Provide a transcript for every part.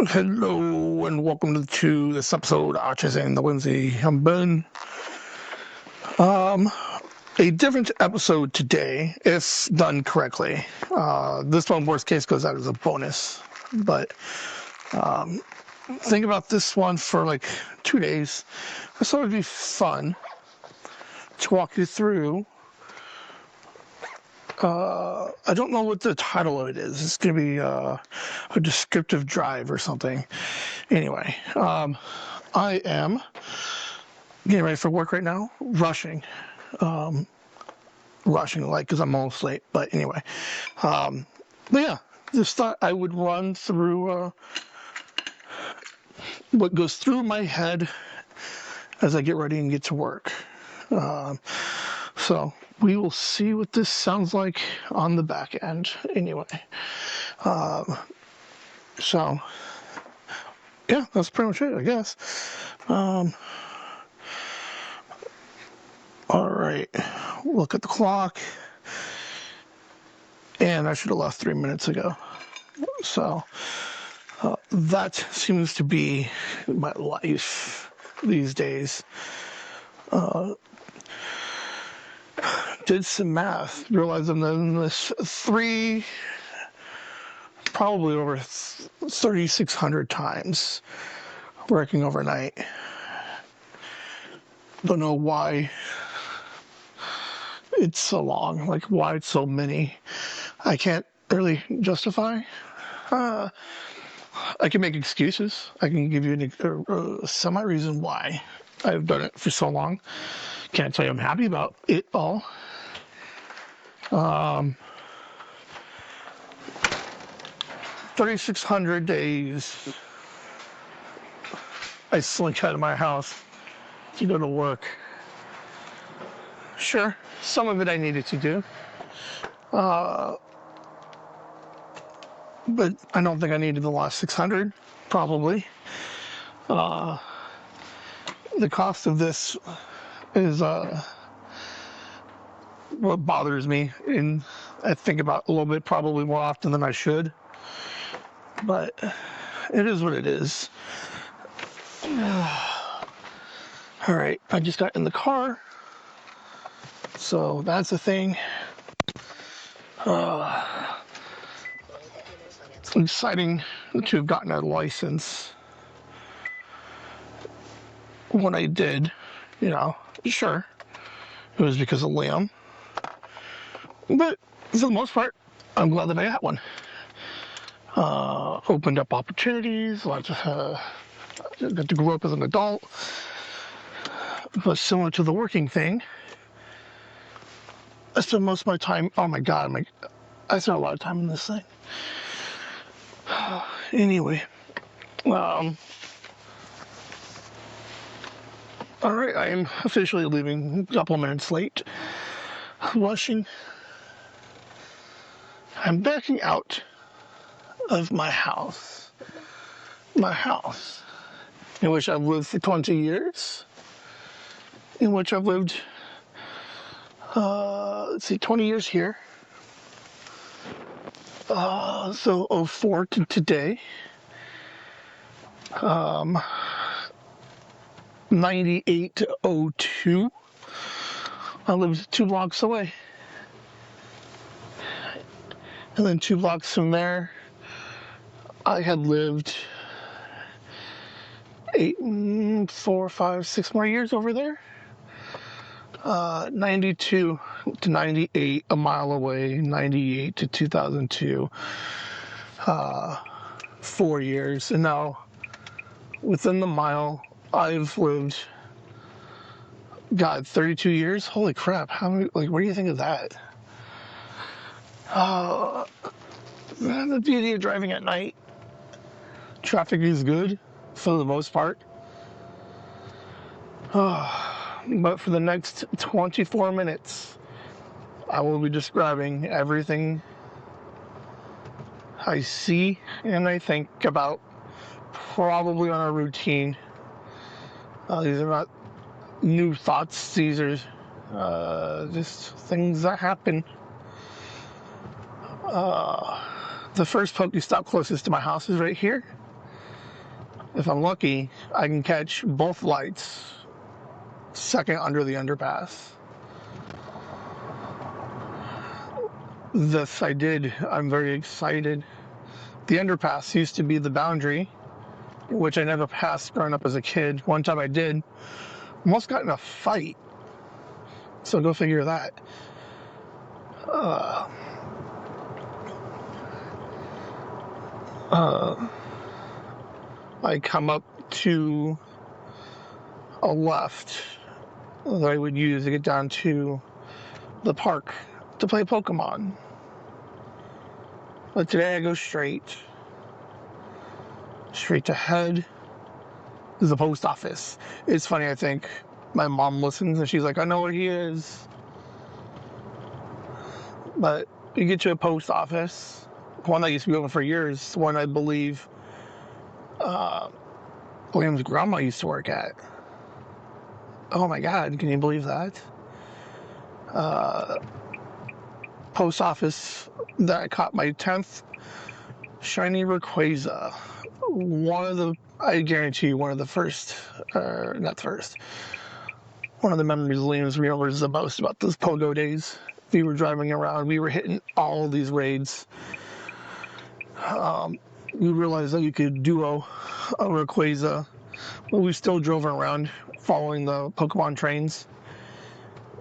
Hello and welcome to this episode of Arches and the Whimsy. I'm Ben. A different episode today, if done correctly. This one, worst case, goes out as a bonus. But think about this one for like 2 days. I thought it would be fun to walk you through. I don't know what the title of it is. It's going to be a descriptive drive or something. Anyway, I am getting ready for work right now, rushing like because I'm almost late. But anyway, but yeah, just thought I would run through what goes through my head as I get ready and get to work. So we will see what this sounds like on the back end. Anyway, so yeah, that's pretty much it, I guess. All right, look at the clock, and I should have left 3 minutes ago. So that seems to be my life these days. Did some math, realized I'm in this probably over 3,600 times working overnight. Don't know why it's so long, like why it's so many. I can't really justify. I can make excuses. I can give you a semi-reason why I've done it for so long. Can't tell you I'm happy about it all. 3,600 days I slink out of my house to go to work. Sure, some of it I needed to do. But I don't think I needed the last 600, probably. The cost of this is what bothers me, and I think about a little bit probably more often than I should. But it is what it is. All right, I just got in the car, so that's the thing. It's exciting to have gotten a license. When I did, sure, it was because of Liam. But for the most part, I'm glad that I got one. Opened up opportunities, got to grow up as an adult. But similar to the working thing, I spend most of my time, oh my God, I spent a lot of time in this thing. Anyway, all right, I am officially leaving a couple minutes late. Rushing. I'm backing out of my house, in which I've lived for 20 years, in which I've lived, 20 years here. So 04 to today. 98 to 02. I lived 2 blocks away. And then 2 blocks from there, I had lived 4, 5, 6 more years over there. 92 to 98, a mile away. 98 to 2002, 4 years. And now, within the mile, I've lived, 32 years? Holy crap, how many, what do you think of that? The beauty of driving at night, traffic is good, for the most part. But for the next 24 minutes, I will be describing everything I see and I think about, probably on a routine. These are not new thoughts, these are just things that happen. The first Pokestop closest to my house is right here. If I'm lucky, I can catch both lights second under the underpass. This I did. I'm very excited. The underpass used to be the boundary, which I never passed growing up as a kid. One time I did. Almost got in a fight. So go figure that. I come up to a left that I would use to get down to the park to play Pokemon. But today I go straight ahead to the post office. It's funny, I think my mom listens and she's like, I know where he is. But you get to a post office, one that used to be open for years, one I believe William's grandma used to work at. Oh my God, can you believe that? Post office that I caught my 10th shiny Rayquaza. I guarantee you, one of the first, not first, one of the memories Liam remembers the most about those Pogo days. We were driving around, we were hitting all of these raids. We realized that you could duo a Rayquaza, but we still drove around following the Pokemon trains,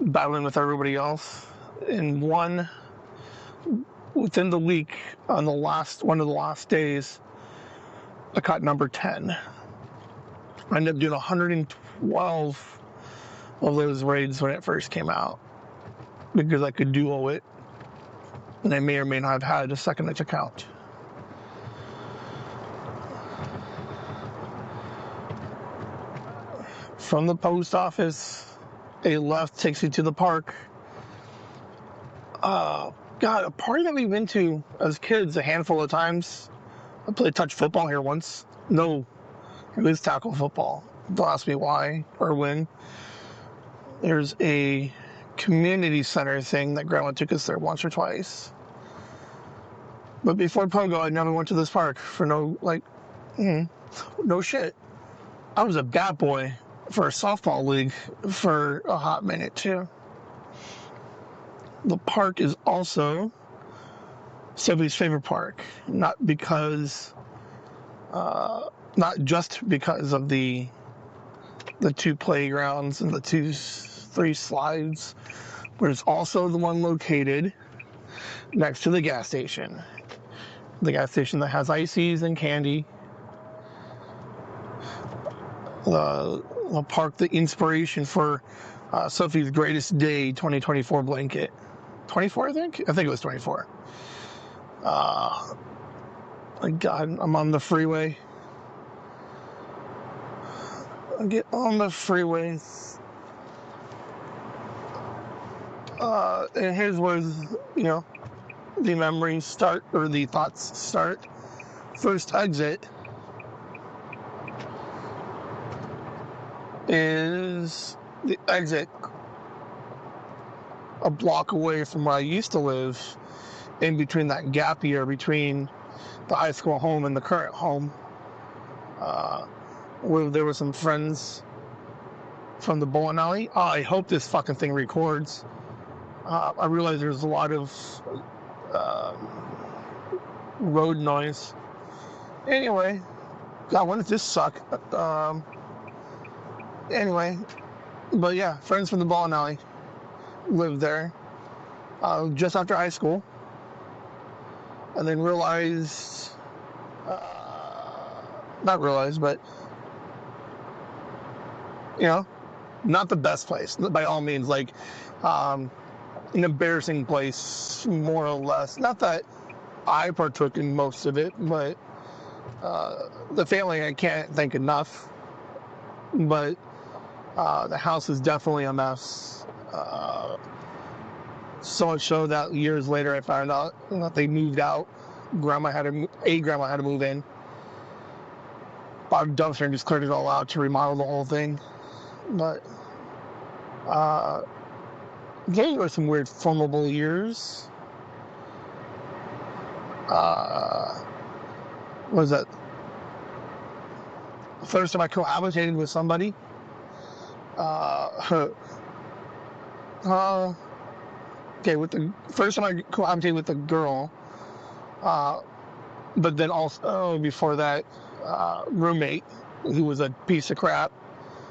battling with everybody else. And within the week, on one of the last days, I caught number 10. I ended up doing 112 of those raids when it first came out because I could duo it, and I may or may not have had a second account. From the post office, a left takes you to the park. God, a party that we've been to as kids a handful of times. I played touch football here once. No, it was tackle football. Don't ask me why or when. There's a community center thing that Grandma took us there once or twice. But before Pogo, I never went to this park for no shit. I was a bat boy for a softball league for a hot minute too. The park is also Sophie's favorite park, not just because of the two playgrounds and the three slides, but it's also the one located next to the gas station. The gas station that has ices and candy. The park, the inspiration for Sophie's Greatest Day 2024 blanket. 24, I think? I think it was 24. My God, I'm on the freeway. I get on the freeway. And here's where, the memories start, or the thoughts start. First exit is the exit a block away from where I used to live, in between that gap year between the high school home and the current home, where there were some friends from the bowling alley. I hope this fucking thing records. I realize there's a lot of road noise. Anyway, God, when does this suck? Anyway, but yeah, friends from the bowling alley lived there just after high school, and then not realized, but not the best place by all means, like an embarrassing place, more or less. Not that I partook in most of it, but the family, I can't thank enough. But the house is definitely a mess. So much so that years later I found out that they moved out. Grandma had to move in. Bought a dumpster and just cleared it all out to remodel the whole thing. But yeah, there were some weird formable years. What was that? first time I cohabitated with somebody. Uh, okay, with the first time I cohabitated with a girl, but then also before that, roommate who was a piece of crap,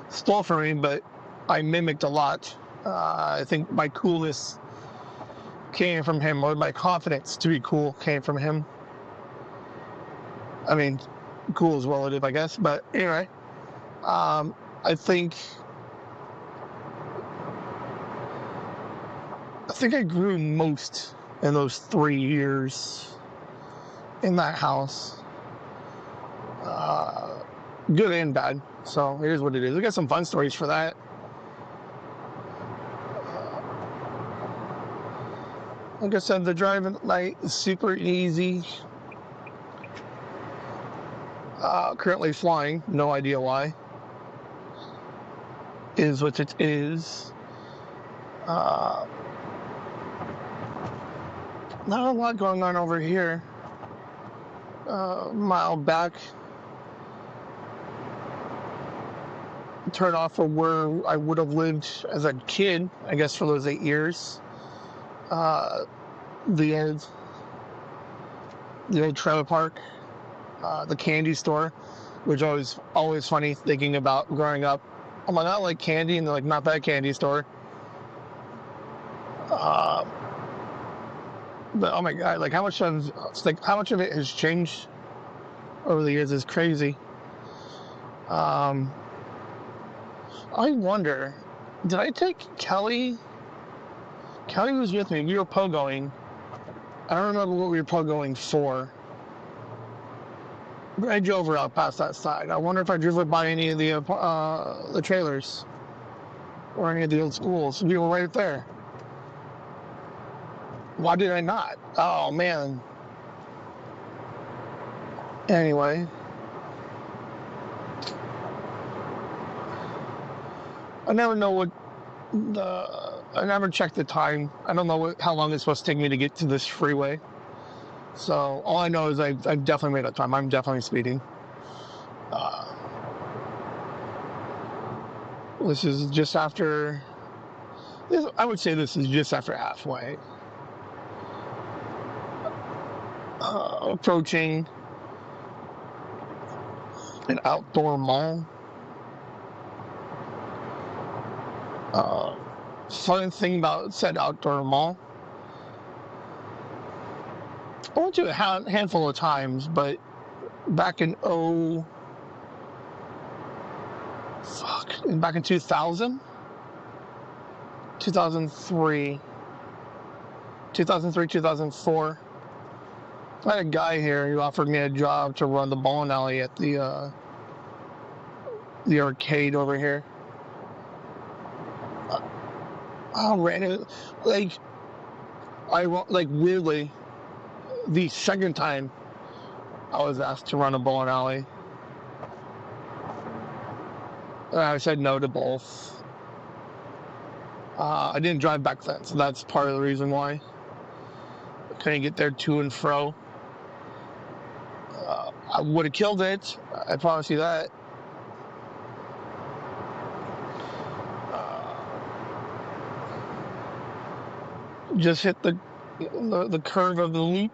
stole from me, but I mimicked a lot. I think my coolness came from him, or my confidence to be cool came from him. I mean, cool is relative, I guess, but anyway, I think I grew most in those 3 years in that house. Good and bad. So here's what it is. We got some fun stories for that. Like I said, the drive at night is super easy. Currently flying, no idea why. Is what it is. Not a lot going on over here. A mile back. Turn off from where I would have lived as a kid, I guess, for those 8 years. The old trailer park, the candy store, which was always funny thinking about growing up. I'm like, I like candy, and they're like, not that candy store. But oh my god, like how much of it has changed over the years is crazy. I wonder, did I take Kelly? Kelly was with me. We were pogoing. I don't remember what we were pogoing for. But I drove her out past that side. I wonder if I drove her by any of the trailers or any of the old schools. We were right there. Why did I not? Oh man. Anyway. I never know what I never checked the time. I don't know how long it's supposed to take me to get to this freeway. So all I know is I've definitely made up time. I'm definitely speeding. This is just after. I would say this is just after halfway. Approaching an outdoor mall. Fun thing about said outdoor mall, I went to a handful of times, but back in back in 2000, 2003, 2004, I had a guy here who offered me a job to run the bowling alley at the arcade over here. I ran it weirdly the second time I was asked to run a bowling alley. I said no to both. I didn't drive back then, so that's part of the reason why. I couldn't get there to and fro. I would have killed it, I promise you that. Just hit the curve of the loop,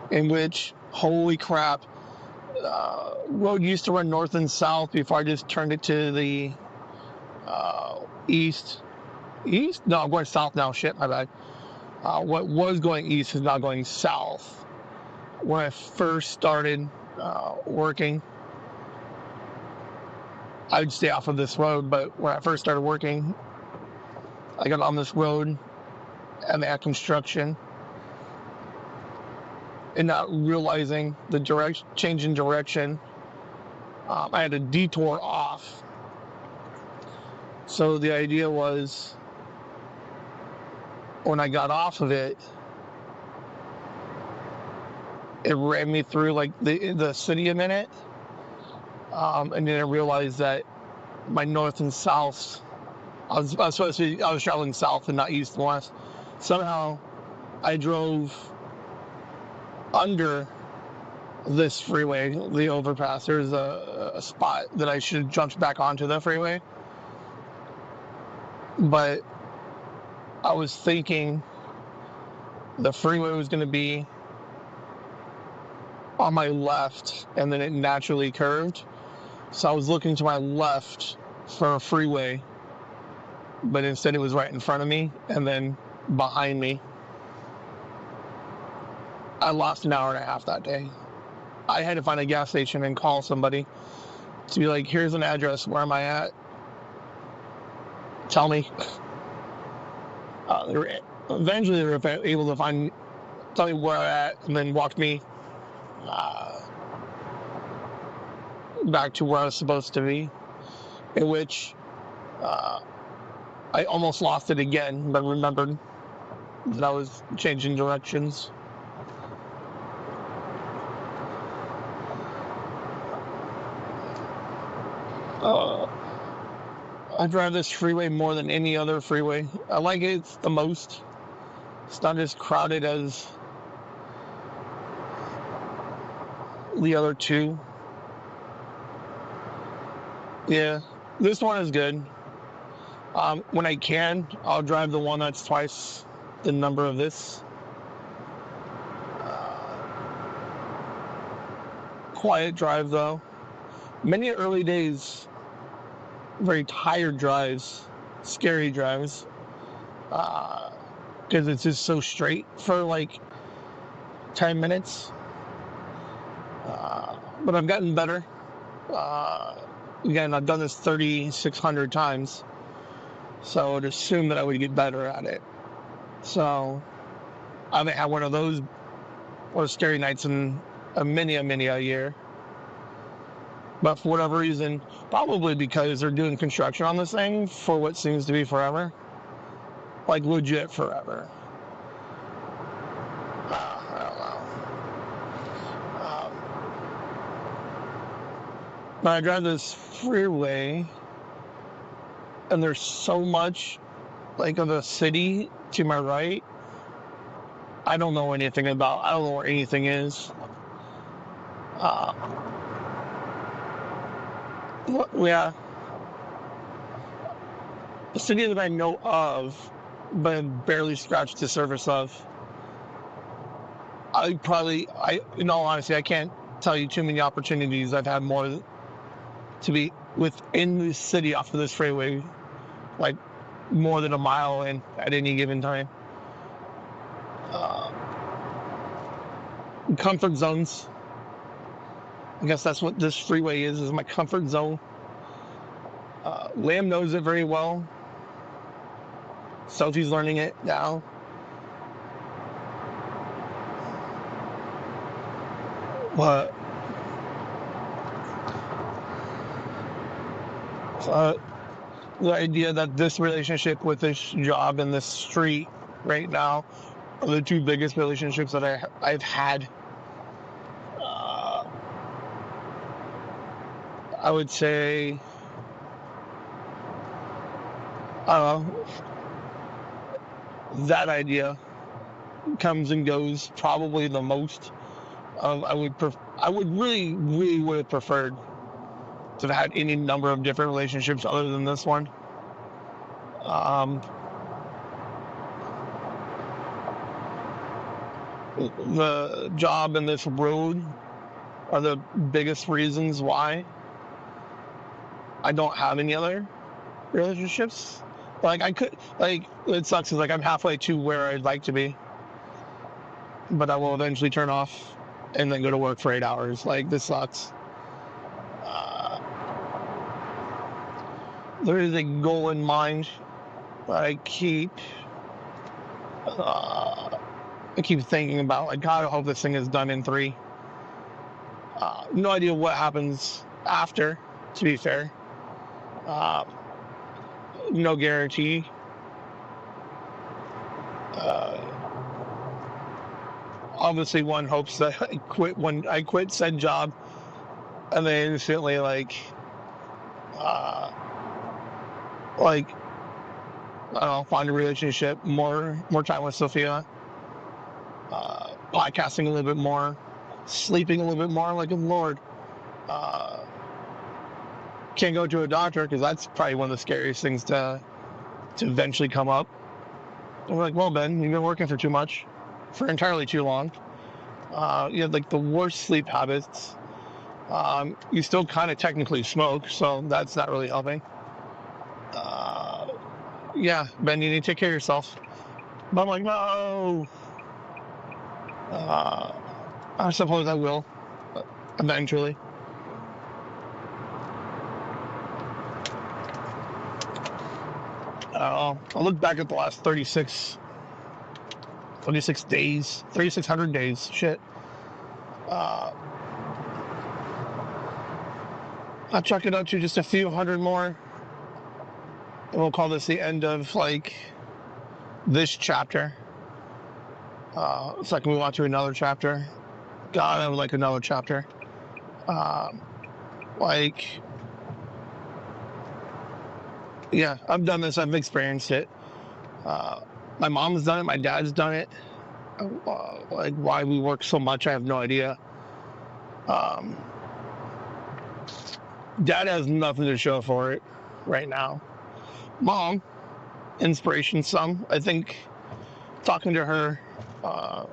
in which, holy crap, road used to run north and south before I just turned it to the east. No, I'm going south now. Shit, my bad. What was going east is now going south. When I first started working, I would stay off of this road, but when I first started working, I got on this road and they had construction, and not realizing the change in direction, I had a detour off. So the idea was, when I got off of it, it ran me through like the city a minute, and then I realized that my north and south, I was traveling south and not east and west. Somehow I drove under this freeway, the overpass. There's a spot that I should have jumped back onto the freeway, but I was thinking the freeway was going to be on my left, and then it naturally curved. So I was looking to my left for a freeway, but instead it was right in front of me and then behind me. I lost an hour and a half that day. I had to find a gas station and call somebody to be like, here's an address, where am I at? Tell me. Eventually they were able to tell me where I'm at, and then walked me back to where I was supposed to be, in which I almost lost it again, but remembered that I was changing directions. I drive this freeway more than any other freeway. I like it the most. It's not as crowded as the other two. Yeah, this one is good. When I can, I'll drive the one that's twice the number of this. Quiet drive though. Many early days, very tired drives, scary drives, because it's just so straight for like 10 minutes. But I've gotten better. Again, I've done this 3,600 times, so I would assume that I would get better at it. So I haven't had one of those scary nights in a many a year. But for whatever reason, probably because they're doing construction on this thing for what seems to be forever. Like legit forever. I don't know. But I drive this freeway, and there's so much like of the city to my right. I don't know anything about. I don't know where anything is. Yeah. A city that I know of, but barely scratched the surface of. In all honesty, I can't tell you too many opportunities I've had more to be within the city off of this freeway, like more than a mile in at any given time. Comfort zones. I guess that's what this freeway is my comfort zone. Lamb knows it very well. Sophie's learning it now. But the idea that this relationship with this job and this street right now are the two biggest relationships that I've had. I would say, I don't know, that idea comes and goes probably the most. I would really would have preferred to have had any number of different relationships other than this one. The job and this road are the biggest reasons why I don't have any other relationships. Like it sucks because I'm halfway to where I'd like to be, but I will eventually turn off and then go to work for 8 hours. Like, this sucks. There is a goal in mind that I keep thinking about. Like, God, I hope this thing is done in 3. No idea what happens after, to be fair. No guarantee. Obviously, one hopes that I quit said job, and then instantly I don't know, find a relationship, more time with Sophia, podcasting a little bit more, sleeping a little bit more. Like, Lord, can't go to a doctor because that's probably one of the scariest things to eventually come up. And we're like, well, Ben, you've been working for too much, for entirely too long. You have like the worst sleep habits. You still kind of technically smoke, so that's not really helping. Yeah, Ben, you need to take care of yourself. But I'm like, no. I suppose I will, eventually. I'll look back at the last 36 days, 3,600 days. Shit. I'll chuck it up to just a few hundred more. And we'll call this the end of, like, this chapter. So I can move on to another chapter. God, I would like another chapter. Yeah, I've done this. I've experienced it. My mom's done it. My dad's done it. Like, why we work so much, I have no idea. Dad has nothing to show for it right now. Mom, inspiration some. I think talking to her the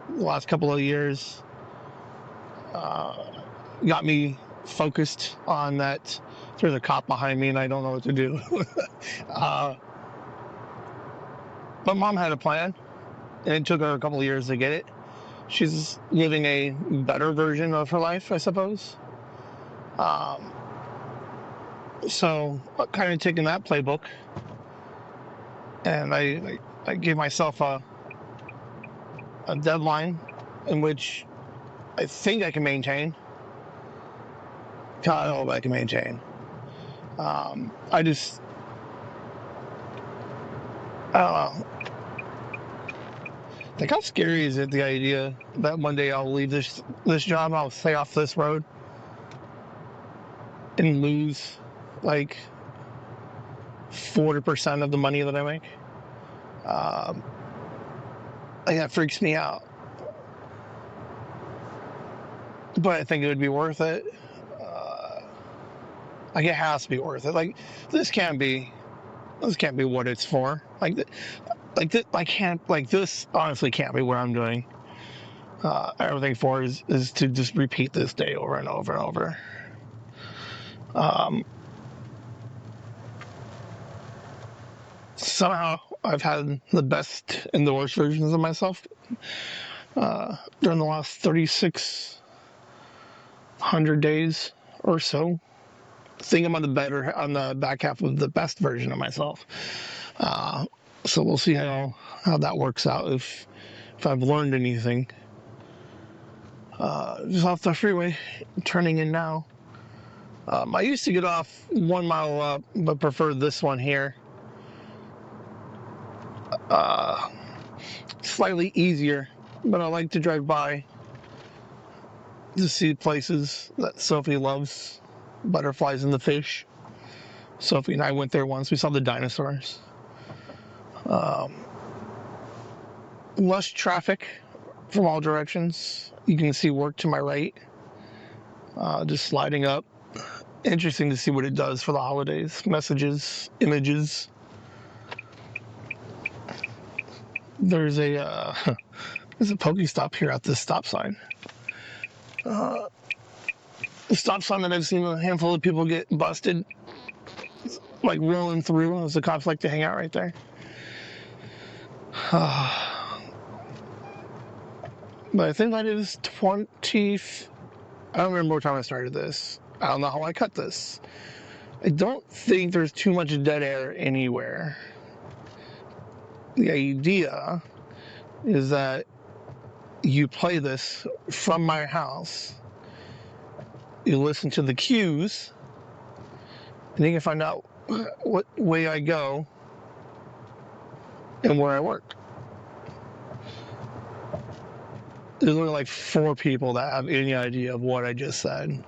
last couple of years got me focused on that. There's a cop behind me and I don't know what to do. But Mom had a plan, and it took her a couple of years to get it. She's living a better version of her life, I suppose. So kind of taking that playbook, and I gave myself a deadline in which I think I can maintain. God, I hope I can maintain. I don't know. Like, how scary is it, the idea that one day I'll leave this job, I'll stay off this road and lose like 40% of the money that I make? Like, that freaks me out. But I think it would be worth it. Like, it has to be worth it. Like, this can't be what it's for. This honestly can't be what I'm doing everything for is to just repeat this day over and over and over. Somehow I've had the best and the worst versions of myself during the last 3,600 days or so. I think I'm on the back half of the best version of myself. So we'll see how that works out, if I've learned anything. Just off the freeway, turning in now. I used to get off 1 mile up, but prefer this one here. Slightly easier, but I like to drive by to see places that Sophie loves. Butterflies and the fish. Sophie and I went there once. We saw the dinosaurs. Less traffic from all directions. You can see work to my right. Just sliding up. Interesting to see what it does for the holidays. Messages, images. There's a Pokestop here at this stop sign. The stop sign that I've seen a handful of people get busted, like rolling through, as the cops like to hang out right there. But I think that is 20. I don't remember what time I started this. I don't know how I cut this. I don't think there's too much dead air anywhere. The idea is that you play this from my house, you listen to the cues, and you can find out what way I go and where I work. There's only like 4 people that have any idea of what I just said.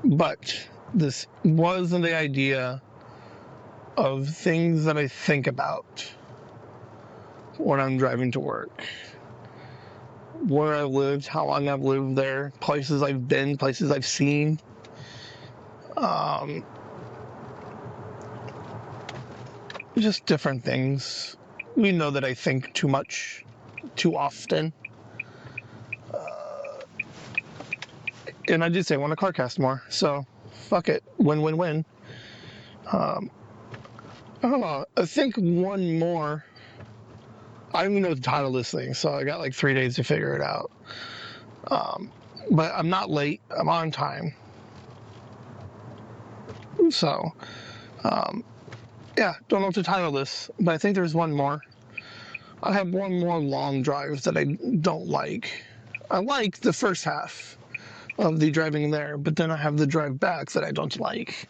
But this wasn't the idea of things that I think about. when I'm driving to work. Where I've lived, how long I've lived there, places I've been, places I've seen. Just different things. We know that I think too much, too often. And I did say I want to CarCast more, so fuck it. Win-win-win. I don't know. I think one more. I don't even know what the title of this thing, so I got like 3 days to figure it out. But I'm not late. I'm on time. So, yeah, don't know what to title this, but I think there's one more. I have one more long drive that I don't like. I like the first half of the driving there, but then I have the drive back that I don't like.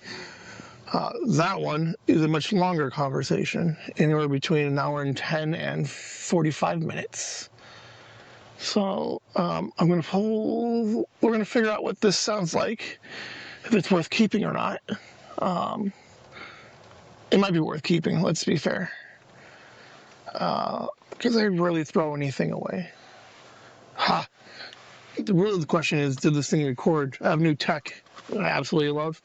That one is a much longer conversation, anywhere between an hour and 10 and 45 minutes. So we're going to figure out what this sounds like, if it's worth keeping or not. It might be worth keeping, let's be fair. Because I rarely throw anything away. Really the question is, did this thing record? I have new tech that I absolutely love.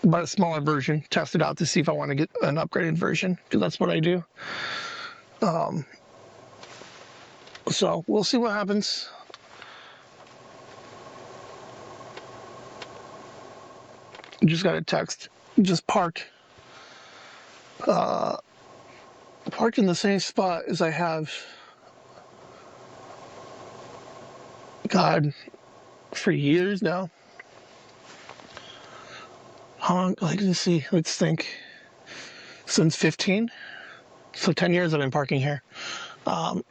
But a smaller version, test it out to see if I want to get an upgraded version, because that's what I do. So we'll see what happens. Just got a text. Just parked. Parked in the same spot as I have, God, for years now. How long? Let's see. Let's think. Since 15. So 10 years I've been parking here. My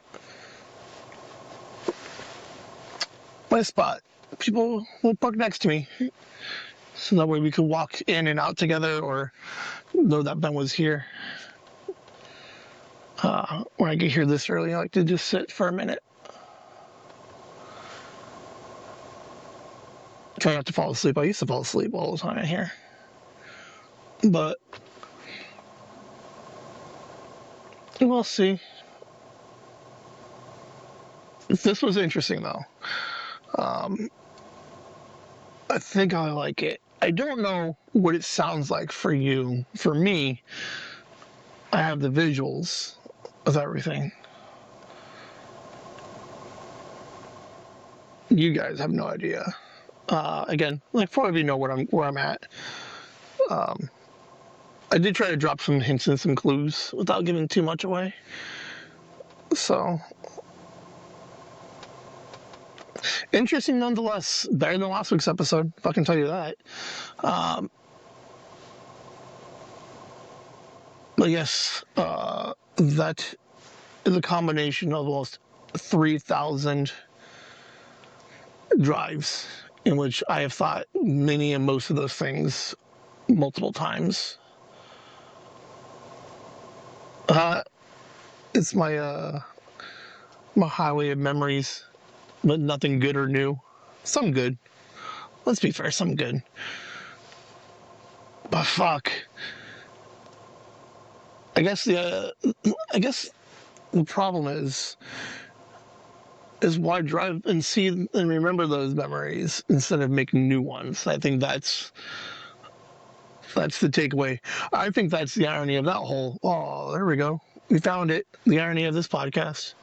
spot. People will park next to me. So that way we could walk in and out together, or know that Ben was here. When I get here this early, I like to just sit for a minute. Try not to fall asleep. I used to fall asleep all the time in here. But we'll see. This was interesting, though. I think I like it. I don't know what it sounds like for you. For me, I have the visuals of everything. You guys have no idea. Again, like, probably know where I'm at. I did try to drop some hints and some clues without giving too much away. So, interesting nonetheless. Better than last week's episode, if I can tell you that. But yes, that is a combination of almost 3,000 drives in which I have thought many and most of those things multiple times. It's my highway of memories, but nothing good or new. Some good. Let's be fair, some good. But fuck. I guess the problem is why drive and see and remember those memories instead of making new ones. I think that's the takeaway. I think that's the irony of that whole, oh, there we go. We found it. The irony of this podcast.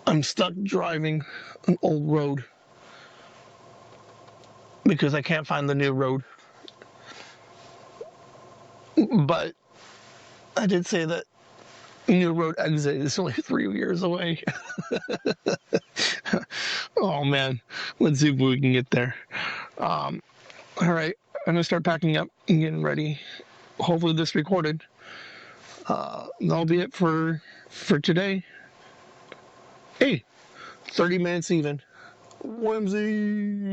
I'm stuck driving an old road because I can't find the new road. But I did say that new road exit is only 3 years away. Oh man, let's see if we can get there. All right, I'm gonna start packing up and getting ready. Hopefully this recorded. That'll be it for today. Hey, 30 minutes even. Whimsy.